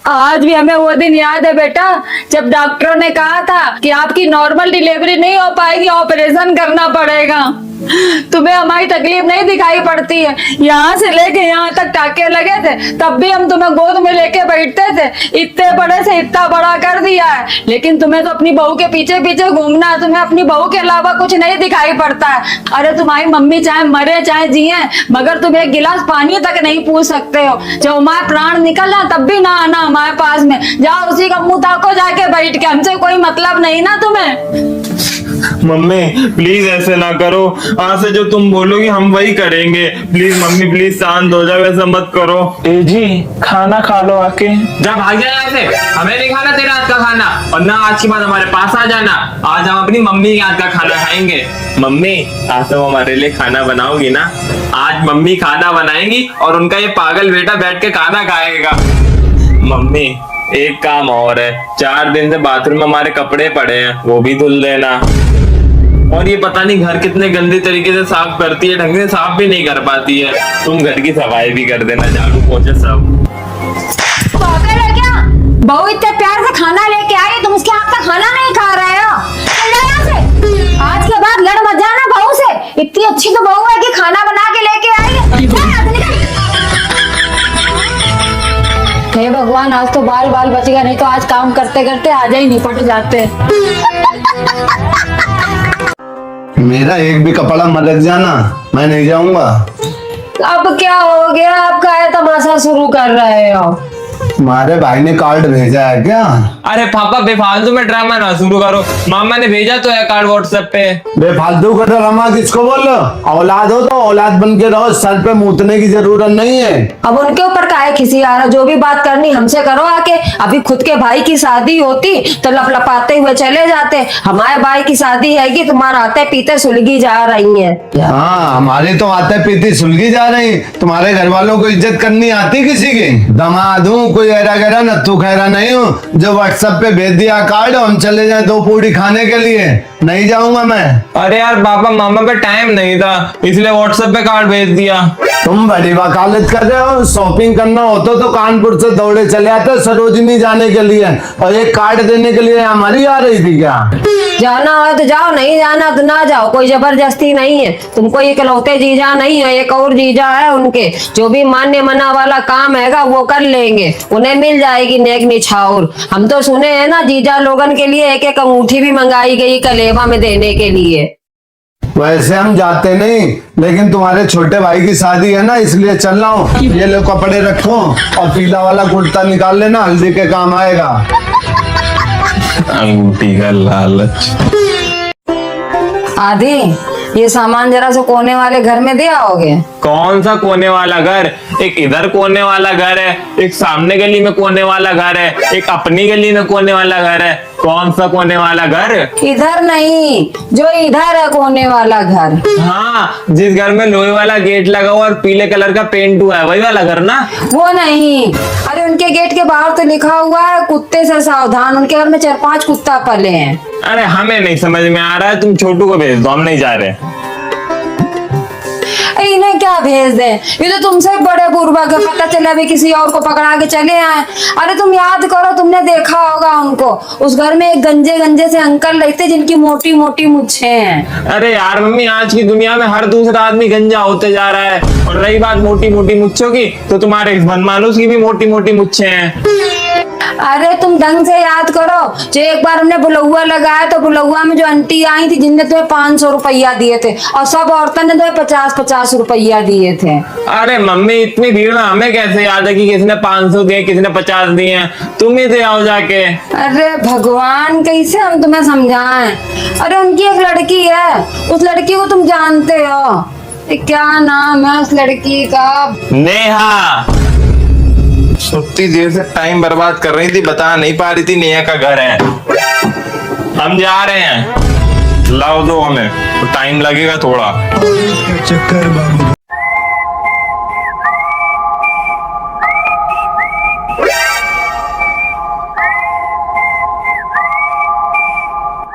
आज भी हमें वो दिन याद है बेटा, जब डॉक्टरों ने कहा था कि आपकी नॉर्मल डिलीवरी नहीं हो पाएगी, ऑपरेशन करना पड़ेगा। तुम्हें हमारी तकलीफ नहीं दिखाई पड़ती है। यहाँ से लेके यहाँ तक टाके लगे थे, तब भी हम तुम्हें गोद में लेके बैठते थे। इतने बड़े से इतना बड़ा कर दिया है, लेकिन तुम्हें तो अपनी बहू के पीछे पीछे घूमना है। तुम्हें अपनी बहू के अलावा कुछ नहीं दिखाई पड़ता है। अरे तुम्हारी मम्मी चाहे मरे चाहे जिए, मगर तुम एक गिलास पानी तक नहीं पूछ सकते हो। जब हमारे प्राण निकलना तब भी ना आना हमारे पास में। जाओ उसी का मुंह ताको जाके बैठ के, हमसे कोई मतलब नहीं ना तुम्हें। मम्मी प्लीज ऐसे ना करो, आज से जो तुम बोलोगी हम वही करेंगे। प्लीज मम्मी प्लीज शांत हो जाओ, ऐसा मत करो। ए जी खाना खा लो आके। जा भाग जा यहाँ से, हमें नहीं खाना तेरे हाथ का खाना, और ना आज के बाद हमारे पास आ जाना। आज हम अपनी मम्मी के हाथ का खाना खाएंगे। मम्मी आज तुम हमारे लिए खाना बनाओगी ना? आज मम्मी खाना बनाएंगी और उनका ये पागल बेटा बैठ के खाना खाएगा। मम्मी एक काम और है, 4 दिन से बाथरूम में हमारे कपड़े पड़े हैं, वो भी धुल देना। और ये पता नहीं घर कितने गंदे तरीके से साफ करती है, ढंग से साफ भी नहीं कर पाती है। तुम घर की सफाई भी कर देना, झाड़ू पोछे सब। पागल है क्या? बहू इतने प्यार से खाना लेके आई, तुम उसके हाथ का खाना नहीं खा रहे हो? चल जाओ यहाँ से। आज के बाद लड़ मत जाना बहू से। इतनी अच्छी तो बहू है कि खाना बना के लेके आई है। हे भगवान, आज तो बाल बाल बच गया, नहीं तो आज काम करते करते आज ही निपट जाते। मेरा एक भी कपड़ा मलक जाना, मैं नहीं जाऊंगा। अब क्या हो गया? आप क्या तमाशा शुरू कर रहे हो? तुम्हारे भाई ने कार्ड भेजा है क्या? अरे पापा बेफालतू में ड्रामा ना शुरू करो, मामा ने भेजा तो है कार्ड व्हाट्सएप पे। बेफालतू का ड्रामा किसको बोल रहे हो? औलाद हो तो औलाद बन के रहो, सर पे मूतने की जरूरत नहीं है। अब उनके ऊपर काहे खिसी आ रहा? जो भी बात करनी हमसे करो आके। अभी खुद के भाई की शादी होती तो लपलपाते हुए चले जाते। हमारे भाई की शादी है कि तुम्हारा आते पीते सुलगी जा रही है। हाँ हमारी तो आते पीती सुलगी जा रही, तुम्हारे घर वालों को इज्जत करनी आती किसी की? दामाद हूँ, कोई ऐरा गहरा नत्थू खैरा नहीं हूँ जो व्हाट्सएप पे भेज दिया कार्ड हम चले जाए 2 पूरी खाने के लिए। नहीं जाऊंगा मैं। अरे यार पापा मामा पे टाइम नहीं था, इसलिए व्हाट्सएप पे कार्ड भेज दिया। तुम बड़ी वकालत कर रहे हो। शॉपिंग करना होता तो कानपुर से दौड़े चले आते सरोजनी जाने के लिए, और एक कार्ड देने के लिए हमारी आ रही थी क्या? जाना हो तो जाओ, नहीं जाना तो ना जाओ, कोई जबरदस्ती नहीं है। तुमको इकलौते जीजा नहीं है, एक और जीजा है उनके, जो भी मान्य मना वाला काम हैगा वो कर लेंगे, उन्हें मिल जाएगी नेक निछावर। हम तो सुने हैं ना जीजा लोगन के लिए एक एक अंगूठी भी मंगाई गई कलेवा में देने के लिए। वैसे हम जाते नहीं, लेकिन तुम्हारे छोटे भाई की शादी है ना, इसलिए चल रहा हूँ। ये लो कपड़े रखो और पीला वाला कुर्ता निकाल लेना, हल्दी के काम आएगा। अंगूठी का लालच। आदि ये सामान जरा से कोने वाले घर में दे आओगे? कौन सा कोने वाला घर? एक इधर कोने वाला घर है, एक सामने गली में कोने वाला घर है, एक अपनी गली में कोने वाला घर है। कौन सा कोने वाला घर? इधर नहीं, जो इधर है कोने वाला घर। हाँ, जिस घर में लोहे वाला गेट लगा हुआ और पीले कलर का पेंट हुआ है, वही वाला घर ना? वो नहीं, अरे उनके गेट के बाहर तो लिखा हुआ है कुत्ते से सावधान। उनके घर में 4-5 कुत्ता पले हैं। अरे हमें नहीं समझ में आ रहा है, तुम छोटू को भेज दो, हम नहीं जा रहे। इन्हें क्या भेज दें? ये तो तुमसे बड़े बुर्बक है, पता चला अभी किसी और को पकड़ा के चले आए। अरे तुम याद करो, तुमने देखा होगा उनको, उस घर में एक गंजे गंजे से अंकल रहते जिनकी मोटी मोटी मुच्छें हैं। अरे यार मम्मी, आज की दुनिया में हर दूसरा आदमी गंजा होते जा रहा है। और रही बात मोटी मोटी मुच्छों की, तो तुम्हारे इस बनमानुस की भी मोटी मोटी मुच्छें हैं। अरे तुम ढंग से याद करो, जो एक बार हमने बुलौआ लगाया तो बुलौआ में जो आंटी आई थी जिनने तुम्हें 500 रुपया दिए थे, और सब औरतों ने तुम्हें 50-50 रुपया दिए थे। अरे मम्मी, इतनी भीड़ में हमें कैसे याद है कि किसने 500 दिए किसने 50 दिए हैं? तुम ही दे आओ जाके। अरे भगवान, कैसे हम तुम्हें समझाएं? अरे उनकी एक लड़की है, उस लड़की को तुम जानते हो? क्या नाम है उस लड़की का? नेहा। उतनी देर से टाइम बर्बाद कर रही थी, बता नहीं पा रही थी नेहा का घर है। हम जा रहे हैं, लाओ दो हमें, तो टाइम लगेगा थोड़ा। चक्कर बाबू।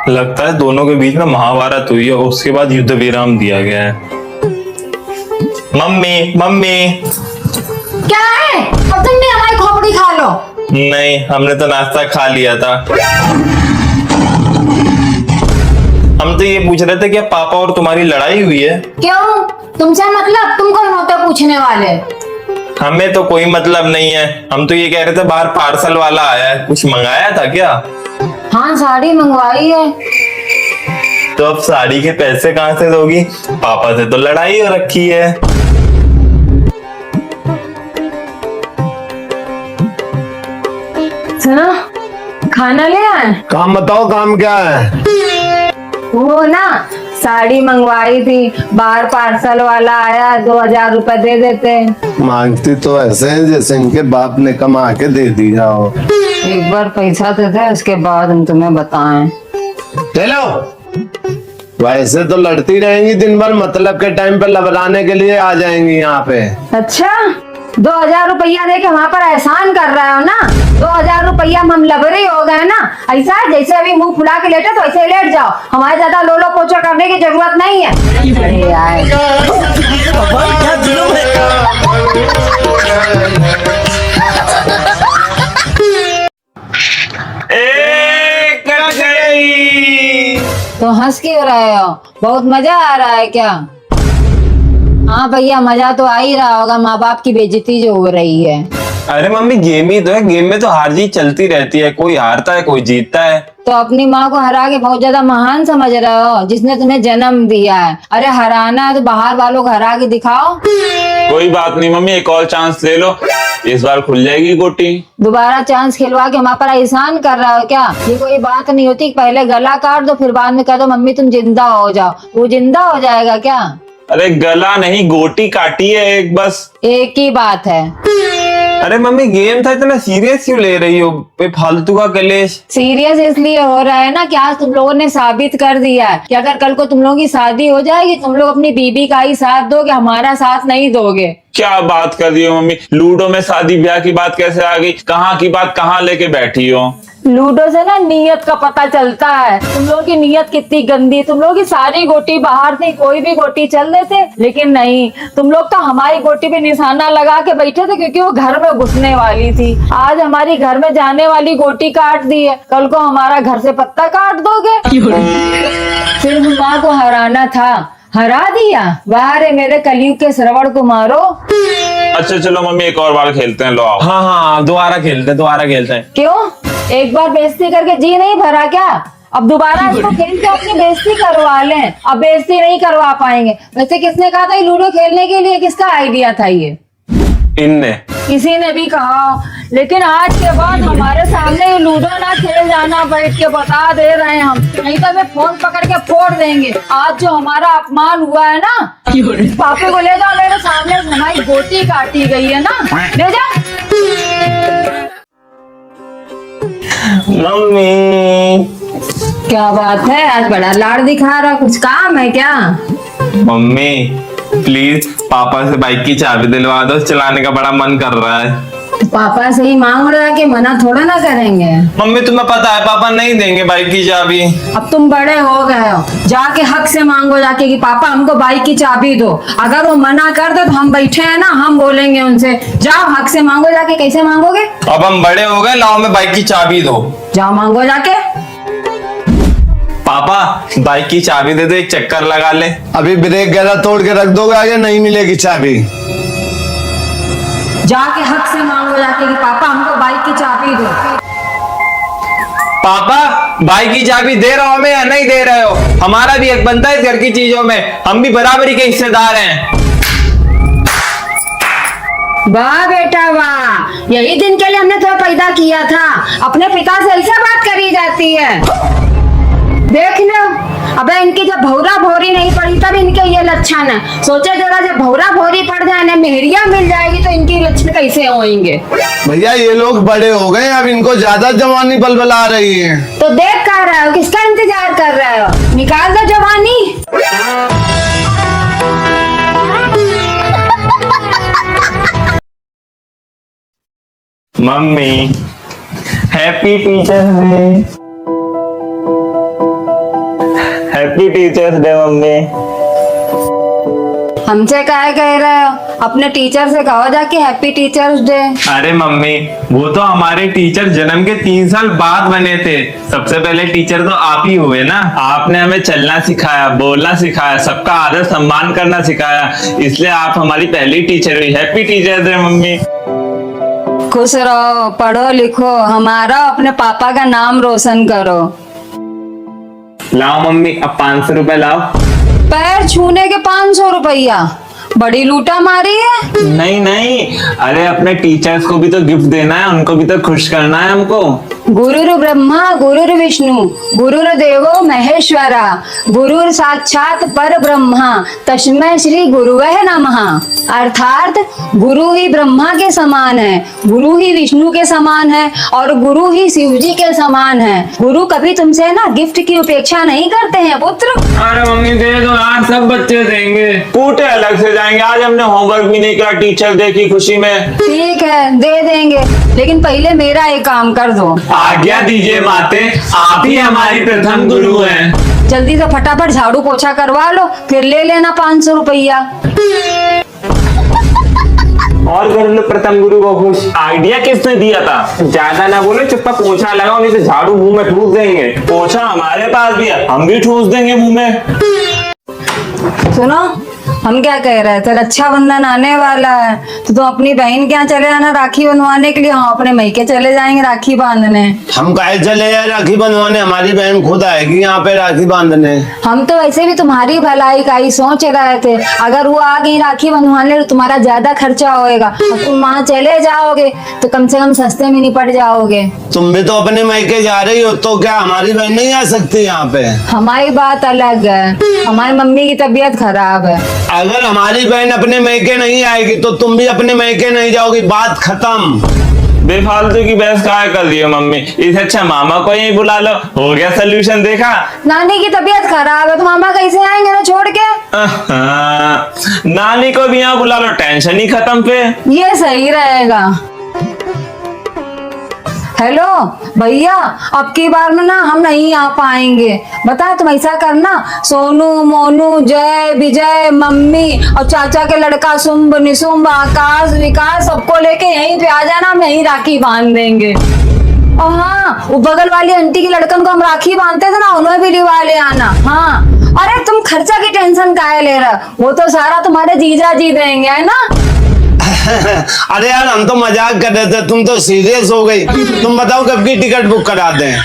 लगता है दोनों के बीच में महाभारत हुई है, उसके बाद युद्ध विराम दिया गया है। मम्मी मम्मी क्या है? अब तुम भी हमारी खोपड़ी खा लो। नहीं, हमने तो नाश्ता खा लिया था। हम तो ये पूछ रहे थे कि पापा और तुम्हारी लड़ाई हुई है। क्यों? तुमसे मतलब? तुम कौन होते हो पूछने वाले? हमें तो कोई मतलब नहीं है। हम तो ये कह रहे थे बाहर पार्सल वाला आया है, कुछ मंगाया था क्या? हाँ, साड़ी मंगवाई है। तो अब साड़ी के पैसे कहाँ से दोगी? पापा से तो लड़ाई हो रखी है। सुनो, खाना ले आए? काम बताओ, काम क्या है? वो ना, साड़ी मंगवाई थी, बाहर पार्सल वाला आया, 2000 रुपए दे देते। मांगती तो ऐसे है जैसे इनके बाप ने कमा के दे दिया हो। एक बार पैसा दे दे, उसके बाद हम तुम्हें बताएं। चलो, वैसे तो लड़ती रहेंगी दिन भर, मतलब के टाइम पे लबराने के लिए आ जाएंगी यहाँ पे। अच्छा, 2000 रुपया दे के वहाँ पर एहसान कर रहे हो ना? 2000 रुपया हम लबरे हो गए ना? ऐसा है जैसे अभी मुंह फुला के लेटे तो ऐसे लेट जाओ, हमारे ज्यादा लोलो पोछा करने की जरूरत नहीं है। अरे यार, कट गई। तो हंस क्यों रहे हो? बहुत मजा आ रहा है क्या? हाँ भैया, मजा तो आ ही रहा होगा, माँ बाप की बेइज्जती जो हो रही है। अरे मम्मी, गेम ही तो है, गेम में तो हार जीत चलती रहती है, कोई हारता है कोई जीतता है। तो अपनी माँ को हरा के बहुत ज्यादा महान समझ रहे हो, जिसने तुम्हें जन्म दिया है। अरे हराना है तो बाहर वालों को हरा के दिखाओ। कोई बात नहीं मम्मी, एक और चांस ले लो, इस बार खुल जाएगी गोटी। दोबारा चांस खिलवा के हमारे पर एहसान कर रहा हो क्या? ये कोई बात नहीं होती, पहले गला काट दो फिर बाद में कह दो मम्मी तुम जिंदा हो जाओ। वो जिंदा हो जाएगा क्या? अरे गला नहीं, गोटी काटी है एक, बस एक ही बात है। अरे मम्मी, गेम था, इतना सीरियस क्यों ले रही हो? फालतू का कलेश। सीरियस इसलिए हो रहा है ना कि आज तुम लोगों ने साबित कर दिया है कि अगर कल को तुम लोगों की शादी हो जाएगी, तुम लोग अपनी बीबी का ही साथ दोगे, हमारा साथ नहीं दोगे। क्या बात कर रही हो मम्मी? लूडो में शादी ब्याह की बात कैसे आ गई? कहाँ की बात कहाँ लेके बैठी हो? लूडो से ना नीयत का पता चलता है। तुम लोगों की नीयत कितनी गंदी। तुम लोगों की सारी गोटी बाहर थी, कोई भी गोटी चल रहे थे, लेकिन नहीं, तुम लोग तो हमारी गोटी पे निशाना लगा के बैठे थे क्योंकि वो घर में घुसने वाली थी। आज हमारी घर में जाने वाली गोटी काट दी है, कल को हमारा घर से पत्ता काट दोगे। सिर्फ माँ को हराना था, हरा दिया। वाह रे मेरे कलयुग के श्रवण को मारो। अच्छा चलो मम्मी, एक और बार खेलते हैं, लो आओ। हाँ हाँ, दोबारा खेलते हैं। क्यों? एक बार बेइज्जती करके जी नहीं भरा क्या? अब दोबारा इसको खेल के अपनी बेइज्जती करवा लें। अब बेइज्जती नहीं करवा पाएंगे। वैसे किसने कहा था ये लूडो खेलने के लिए? किसका आइडिया था ये? इनने। किसी ने भी कहा, लेकिन आज के बाद हमारे सामने ये लूडो ना खेल जाना, बैठ के बता दे रहे हैं हम, नहीं तो हमें फोन पकड़ के फोड़ देंगे। आज जो हमारा अपमान हुआ है ना, पापे को ले जाओ, मेरे सामने हमारी गोटी काटी गई है ना, ले जाओ। मम्मी। क्या बात है, आज बड़ा लाड़ दिखा रहा, कुछ काम है क्या? मम्मी प्लीज पापा से बाइक की चाबी दिलवा दो, चलाने का बड़ा मन कर रहा है। पापा से ही मांग रहा है कि मना थोड़ा ना करेंगे। मम्मी तुम्हें पता है पापा नहीं देंगे बाइक की चाबी। अब तुम बड़े हो गए हो, जाके हक से मांगो जाके कि पापा हमको बाइक की चाबी दो। अगर वो मना कर दो तो हम बैठे हैं ना, हम बोलेंगे उनसे, जाओ हक से मांगो जाके। कैसे मांगोगे? अब हम बड़े हो गए, लाओ मैं बाइक की चाबी दो। जाओ मांगो जाके। पापा बाइक की चाबी दे दो, एक चक्कर लगा ले। अभी ब्रेक गैरा तोड़ के रख दोगे, आगे नहीं मिलेगी चाबी। जाके हक से मांगो जाके कि पापा हमको बाइक की चाबी दो। पापा बाइक की चाबी दे रहे हो हमें या नहीं दे रहे हो? हमारा भी एक बनता है इस घर की चीजों में, हम भी बराबरी के हिस्सेदार हैं। वाह बेटा वाह, यही दिन के लिए हमने तुम्हें पैदा किया था। अपने पिता से ऐसा बात करी जाती है? देख लो, अबे इनकी जब भौरा भौरी नहीं पड़ी तब इनके ये लक्षण है। सोचे जरा जब भौरा भौरी पड़ जाए ना, मेहरिया मिल जाएगी तो इनके लक्षण कैसे होंगे? भैया ये लोग बड़े हो गए, अब इनको ज्यादा जवानी बलबला रही है। तो देख कर रहे हो, किसका इंतजार कर रहे हो? निकाल दो जवानी। Mummy happy teachers day. Happy teachers day mummy. हमसे क्या कह रहे हो? अपने टीचर से कहो जाके हैप्पी टीचर्स डे। अरे मम्मी, वो तो हमारे टीचर जन्म के 3 साल बाद बने थे। सबसे पहले टीचर तो आप ही हुए ना। आपने हमें चलना सिखाया, बोलना सिखाया, सबका आदर सम्मान करना सिखाया, इसलिए आप हमारी पहली टीचर हुई। Happy teachers day mummy. खुश रहो, पढ़ो लिखो, हमारा अपने पापा का नाम रोशन करो। लाओ मम्मी, अब 500 रुपए लाओ। पैर छूने के 500 रुपया, बड़ी लूटा मारी है। नहीं नहीं, अरे अपने टीचर्स को भी तो गिफ्ट देना है, उनको भी तो खुश करना है हमको। गुरुर् ब्रह्मा गुरुर् विष्णु गुरुर्देवो महेश्वरा गुरुर साक्षात पर ब्रह्मा तस्मै श्री गुरुवे नमः। अर्थात गुरु ही ब्रह्मा के समान है, गुरु ही विष्णु के समान है और गुरु ही शिव जी के समान है। गुरु कभी तुमसे ना गिफ्ट की उपेक्षा नहीं करते हैं पुत्र। अरे मम्मी दे दो यार, सब बच्चे देंगे। कूटे अलग से जाएंगे, आज हमने होमवर्क भी नहीं किया टीचर डे की खुशी में। ठीक है दे देंगे, लेकिन पहले मेरा एक काम कर दो। आज्ञा दीजिए माते, आप ही हमारी प्रथम गुरु हैं। जल्दी से फटाफट झाड़ू पोछा करवा लो, फिर ले लेना 500 रुपया। और कर लो प्रथम गुरु को खुश। आइडिया किसने दिया था? ज्यादा ना बोले, चुप्पा पोछा लगाओ, नहीं तो झाड़ू मुंह में ठूस देंगे। पोछा हमारे पास भी है, हम भी ठूस देंगे मुंह में। सुनो, हम क्या कह रहे थे, रक्षाबंधन आने वाला है तो तुम अपनी बहन के यहाँ चले आना राखी बंधवाने के लिए। हम अपने मैके चले जाएंगे राखी बांधने। हम काहे चले जाए राखी बंधवाने? हमारी बहन खुद आएगी यहाँ पे राखी बांधने। हम तो वैसे भी तुम्हारी भलाई का ही सोच रहे थे, अगर वो आ गई राखी बंधवाने तो तुम्हारा ज्यादा खर्चा होएगा और तुम वहाँ चले जाओगे तो कम से कम सस्ते में निपट जाओगे। तुम भी तो अपने मैके जा रही हो, तो क्या हमारी बहन नहीं आ सकती यहाँ पे? हमारी बात अलग है, हमारी मम्मी की तबीयत खराब है। अगर हमारी बहन अपने मैके नहीं आएगी तो तुम भी अपने मैके नहीं जाओगी, बात खत्म। बेफालतू की बहस काहे कर रही हो मम्मी? इससे अच्छा मामा को यही बुला लो, हो गया सोल्यूशन। देखा, नानी की तबीयत खराब है तो मामा कैसे आएंगे ना छोड़ के। नानी को भी यहाँ बुला लो, टेंशन ही खत्म पे। ये सही रहेगा। हेलो भैया, अब की बार में ना हम नहीं आ पाएंगे। बता, तुम ऐसा करना, सोनू मोनू जय विजय मम्मी और चाचा के लड़का शुंभ निशुंभ आकाश विकास सबको लेके यहीं पे आ जाना, हम यहीं राखी बांध देंगे। और हाँ, वो बगल वाली आंटी के लड़कन को हम राखी बांधते थे ना, उन्हें भी लिवा ले आना। हाँ, अरे तुम खर्चा की टेंशन काहे ले रहे, वो तो सारा तुम्हारे जीजा जी देंगे, है ना। अरे यार, हम तो मजाक कर रहे थे, तुम तो सीरियस हो गई। तुम बताओ कब की टिकट बुक करा दें?